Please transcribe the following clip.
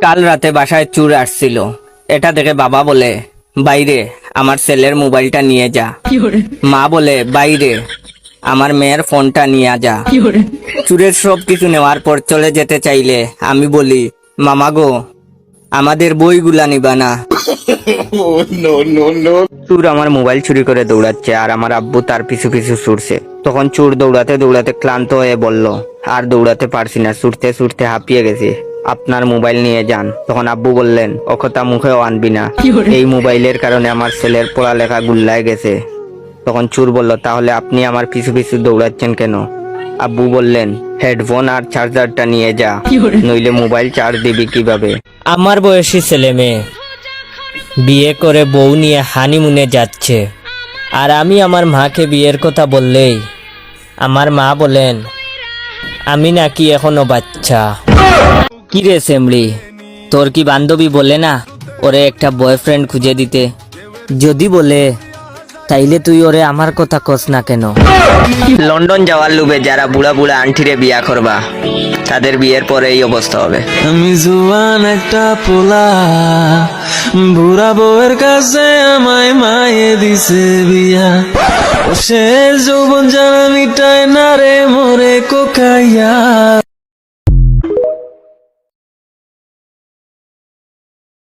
কাল রাতে বাসায় চোর আসছিল। এটা দেখে বাবা বলে, বাইরে আমার ছেলের মোবাইলটা নিয়ে যা। মা বলে, বাইরে আমার মেয়ের ফোনটা নিয়ে যা। চোরের সব কিছু নেওয়ার পর চলে যেতে চাইলে আমি বলি, মামা গো, আমাদের বইগুলা নিবা না? চোর আমার মোবাইল চুরি করে দৌড়াচ্ছে আর আমার আব্বু তার পিছু পিছু ছুটছে। তখন চোর দৌড়াতে দৌড়াতে ক্লান্ত হয়ে বলল, আর দৌড়াতে পারছি না, ছুটতে ছুটতে হাঁপিয়ে গেছি, আপনার মোবাইল নিয়ে যান। তখন আব্বু বললেন, ও কথা মুখেও আনবি না, এই মোবাইলের কারণে আমার ছেলের পড়ালেখা গুল্লায় গেছে। তখন চোর বলল, তাহলে আপনি আমার পিছু পিছু দৌড়াচ্ছেন কেন? আব্বু বললেন, হেডফোন আর চার্জারটা নিয়ে যা, নইলে মোবাইল চার্জ দিবি কিভাবে? আমার বয়সী ছেলে মেয়ে বিয়ে করে বউ নিয়ে হানিমুনে যাচ্ছে, আর আমি আমার মাকে বিয়ের কথা বললেই আমার মা বলেন আমি নাকি এখনো বাচ্চা। কি রে সেমড়ি, তোর কি বান্ধবী বলে না ওরে একটা বয়ফ্রেন্ড খুঁজে দিতে? যদি বলে তাইলে তুই ওরে আমার কথা কস না কেন? লন্ডন যাওয়ার লোভে যারা বুড়া বুড়া আন্টিরে বিয়া করবা, তাদের বিয়ের পরে এই অবস্থা হবে। আমি জুয়ান একটা পোলা, বুড়া বউয়ের কাছে আমায় মায়ে দিছে বিয়া। ও সে যৌবন জানা মিটায় না রে মোরে কোকাইয়া।